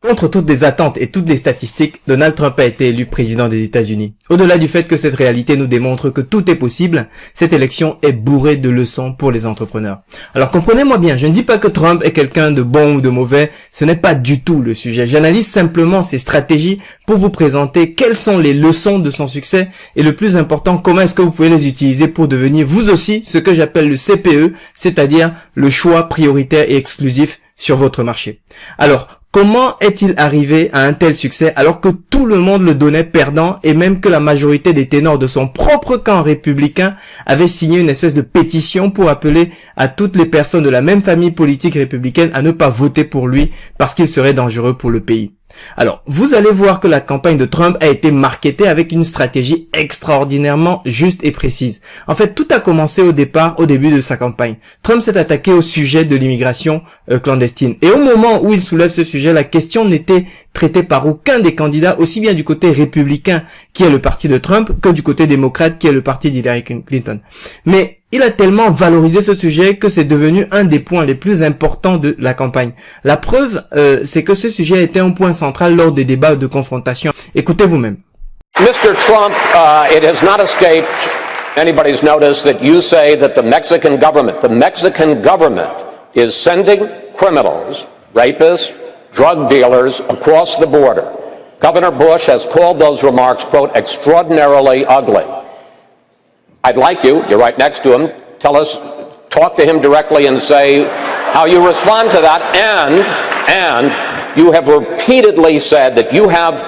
Contre toutes les attentes et toutes les statistiques, Donald Trump a été élu président des États-Unis. Au-delà du fait que cette réalité nous démontre que tout est possible, cette élection est bourrée de leçons pour les entrepreneurs. Alors comprenez-moi bien, je ne dis pas que Trump est quelqu'un de bon ou de mauvais, ce n'est pas du tout le sujet. J'analyse simplement ses stratégies pour vous présenter quelles sont les leçons de son succès et le plus important, comment est-ce que vous pouvez les utiliser pour devenir vous aussi ce que j'appelle le CPE, c'est-à-dire le choix prioritaire et exclusif sur votre marché. Alors, comment est-il arrivé à un tel succès alors que tout le monde le donnait perdant et même que la majorité des ténors de son propre camp républicain avaient signé une espèce de pétition pour appeler à toutes les personnes de la même famille politique républicaine à ne pas voter pour lui parce qu'il serait dangereux pour le pays? Alors, vous allez voir que la campagne de Trump a été marketée avec une stratégie extraordinairement juste et précise. En fait, tout a commencé au début de sa campagne. Trump s'est attaqué au sujet de l'immigration clandestine. Et au moment où il soulève ce sujet, la question n'était traitée par aucun des candidats, aussi bien du côté républicain, qui est le parti de Trump, que du côté démocrate, qui est le parti d'Hillary Clinton. Mais il a tellement valorisé ce sujet que c'est devenu un des points les plus importants de la campagne. La preuve, c'est que ce sujet était un point central lors des débats de confrontation. Écoutez vous-même. Mr. Trump, it has not escaped anybody's notice that you say that the Mexican government is sending criminals, rapists, drug dealers across the border. Governor Bush has called those remarks, quote, extraordinarily ugly. I'd like you're right next to him, talk to him directly and say how you respond to that, and you have repeatedly said that you have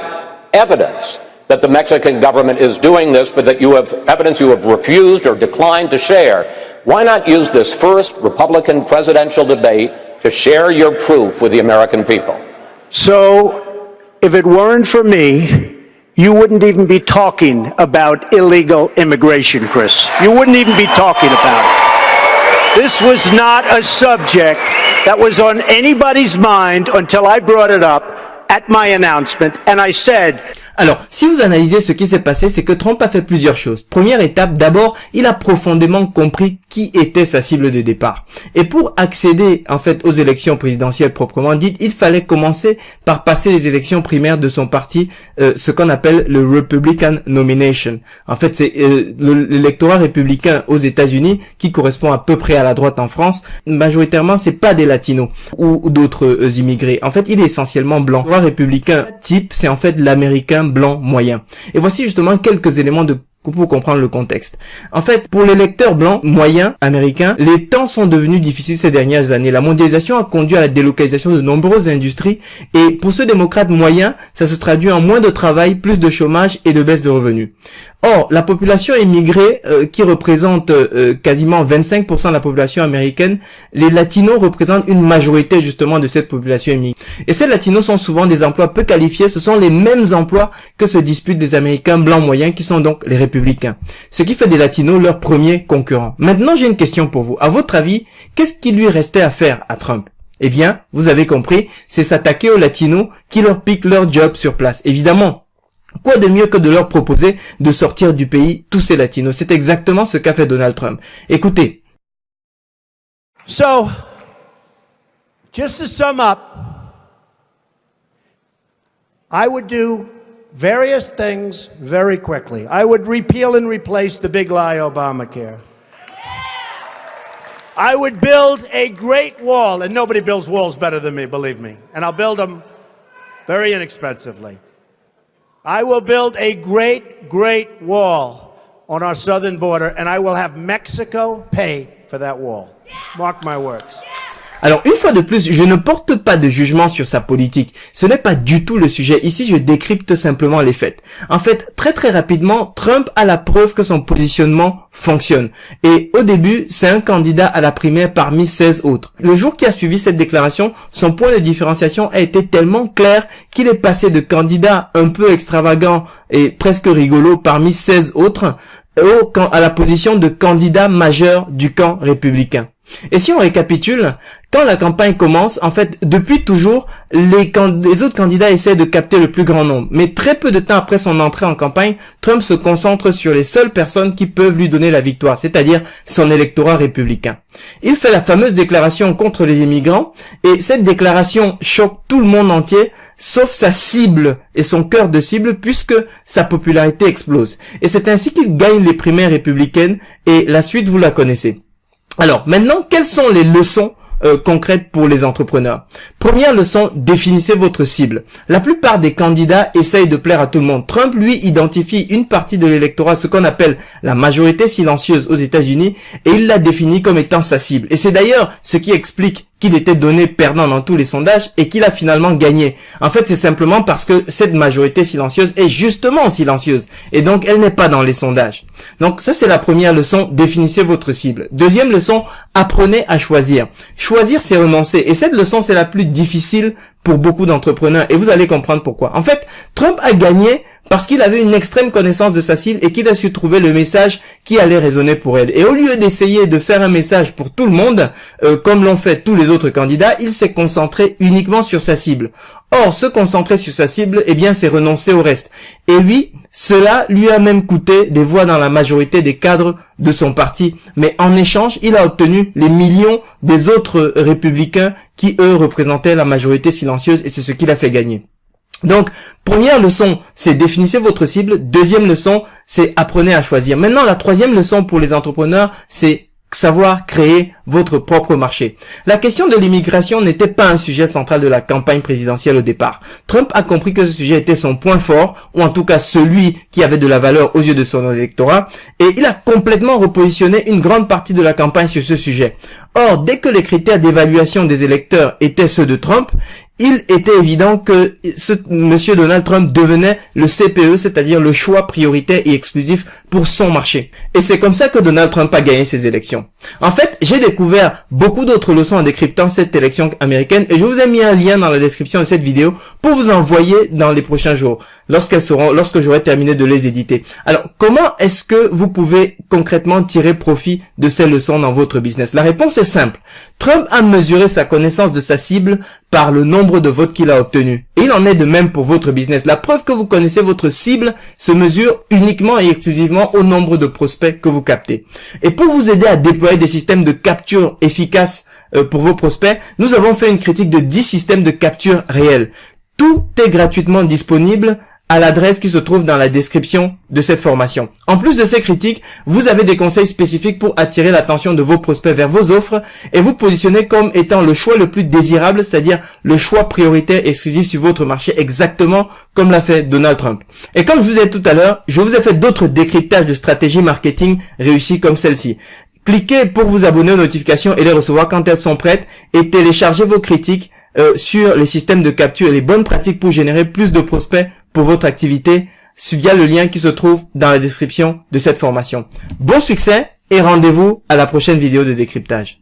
evidence that the Mexican government is doing this, but that you have evidence you have refused or declined to share. Why not use this first Republican presidential debate to share your proof with the American people? So, if it weren't for me, you wouldn't even be talking about illegal immigration, Chris. You wouldn't even be talking about it. This was not a subject that was on anybody's mind until I brought it up at my announcement, and I said... Alors, si vous analysez ce qui s'est passé, c'est que Trump a fait plusieurs choses. Première étape, d'abord, il a profondément compris qui était sa cible de départ. Et pour accéder, en fait, aux élections présidentielles proprement dites, il fallait commencer par passer les élections primaires de son parti, ce qu'on appelle le Republican Nomination. En fait, c'est l'électorat républicain aux États-Unis qui correspond à peu près à la droite en France. Majoritairement, c'est pas des latinos ou d'autres immigrés. En fait, il est essentiellement blanc. L'électorat républicain type, c'est en fait l'américain blanc moyen. Et voici justement quelques éléments pour comprendre le contexte. En fait, pour l'électeur blanc moyen américain, les temps sont devenus difficiles ces dernières années. La mondialisation a conduit à la délocalisation de nombreuses industries et pour ce démocrate moyen, ça se traduit en moins de travail, plus de chômage et de baisse de revenus. Or, la population immigrée qui représente quasiment 25% de la population américaine, les latinos représentent une majorité justement de cette population immigrée. Et ces latinos sont souvent des emplois peu qualifiés, ce sont les mêmes emplois que se disputent des Américains blancs moyens qui sont donc les républicains. Ce qui fait des latinos leurs premiers concurrents. Maintenant, j'ai une question pour vous. À votre avis, qu'est-ce qui lui restait à faire à Trump? Eh bien, vous avez compris, c'est s'attaquer aux latinos qui leur piquent leur job sur place. Évidemment, quoi de mieux que de leur proposer de sortir du pays tous ces latinos? C'est exactement ce qu'a fait Donald Trump. Écoutez. So, just to sum up, I would do various things very quickly. I would repeal and replace the big lie Obamacare. I would build a great wall, and nobody builds walls better than me, believe me. And I'll build them very inexpensively. I will build a great, great wall on our southern border, and I will have Mexico pay for that wall. Mark my words. Alors, une fois de plus, je ne porte pas de jugement sur sa politique. Ce n'est pas du tout le sujet. Ici, je décrypte simplement les faits. En fait, très rapidement, Trump a la preuve que son positionnement fonctionne. Et au début, c'est un candidat à la primaire parmi 16 autres. Le jour qui a suivi cette déclaration, son point de différenciation a été tellement clair qu'il est passé de candidat un peu extravagant et presque rigolo parmi 16 autres à la position de candidat majeur du camp républicain. Et si on récapitule, quand la campagne commence, en fait, depuis toujours, les autres candidats essaient de capter le plus grand nombre. Mais très peu de temps après son entrée en campagne, Trump se concentre sur les seules personnes qui peuvent lui donner la victoire, c'est-à-dire son électorat républicain. Il fait la fameuse déclaration contre les immigrants, et cette déclaration choque tout le monde entier, sauf sa cible et son cœur de cible, puisque sa popularité explose. Et c'est ainsi qu'il gagne les primaires républicaines, et la suite, vous la connaissez. Alors, maintenant, quelles sont les leçons concrètes pour les entrepreneurs? Première leçon, définissez votre cible. La plupart des candidats essayent de plaire à tout le monde. Trump, lui, identifie une partie de l'électorat, ce qu'on appelle la majorité silencieuse aux États-Unis, et il la définit comme étant sa cible. Et c'est d'ailleurs ce qui explique qu'il était donné perdant dans tous les sondages et qu'il a finalement gagné. En fait, c'est simplement parce que cette majorité silencieuse est justement silencieuse et donc elle n'est pas dans les sondages. Donc ça, c'est la première leçon, définissez votre cible. Deuxième leçon, apprenez à choisir. Choisir, c'est renoncer. Et cette leçon, c'est la plus difficile pour beaucoup d'entrepreneurs et vous allez comprendre pourquoi. En fait, Trump a gagné parce qu'il avait une extrême connaissance de sa cible et qu'il a su trouver le message qui allait résonner pour elle. Et au lieu d'essayer de faire un message pour tout le monde, comme l'ont fait tous les autres candidats, il s'est concentré uniquement sur sa cible. Or, se concentrer sur sa cible, eh bien, c'est renoncer au reste. Et lui, cela lui a même coûté des voix dans la majorité des cadres de son parti. Mais en échange, il a obtenu les millions des autres républicains qui, eux, représentaient la majorité silencieuse et c'est ce qui l'a fait gagner. Donc, première leçon, c'est définissez votre cible. Deuxième leçon, c'est apprenez à choisir. Maintenant, la troisième leçon pour les entrepreneurs, c'est savoir créer votre propre marché. La question de l'immigration n'était pas un sujet central de la campagne présidentielle au départ. Trump a compris que ce sujet était son point fort, ou en tout cas celui qui avait de la valeur aux yeux de son électorat, et il a complètement repositionné une grande partie de la campagne sur ce sujet. Or, dès que les critères d'évaluation des électeurs étaient ceux de Trump, il était évident que monsieur Donald Trump devenait le CPE, c'est-à-dire le choix prioritaire et exclusif pour son marché. Et c'est comme ça que Donald Trump a gagné ses élections. En fait, j'ai découvert beaucoup d'autres leçons en décryptant cette élection américaine et je vous ai mis un lien dans la description de cette vidéo pour vous envoyer dans les prochains jours, lorsque j'aurai terminé de les éditer. Alors, comment est-ce que vous pouvez concrètement tirer profit de ces leçons dans votre business? La réponse est simple. Trump a mesuré sa connaissance de sa cible par le nombre de votes qu'il a obtenu. Et il en est de même pour votre business. La preuve que vous connaissez votre cible se mesure uniquement et exclusivement au nombre de prospects que vous captez. Et pour vous aider à déployer des systèmes de capture efficaces pour vos prospects, nous avons fait une critique de 10 systèmes de capture réels. Tout est gratuitement disponible à l'adresse qui se trouve dans la description de cette formation. En plus de ces critiques, vous avez des conseils spécifiques pour attirer l'attention de vos prospects vers vos offres et vous positionner comme étant le choix le plus désirable, c'est-à-dire le choix prioritaire exclusif sur votre marché, exactement comme l'a fait Donald Trump. Et comme je vous ai dit tout à l'heure, je vous ai fait d'autres décryptages de stratégies marketing réussies comme celle-ci. Cliquez pour vous abonner aux notifications et les recevoir quand elles sont prêtes et téléchargez vos critiques sur les systèmes de capture et les bonnes pratiques pour générer plus de prospects pour votre activité via le lien qui se trouve dans la description de cette formation. Bon succès et rendez-vous à la prochaine vidéo de décryptage.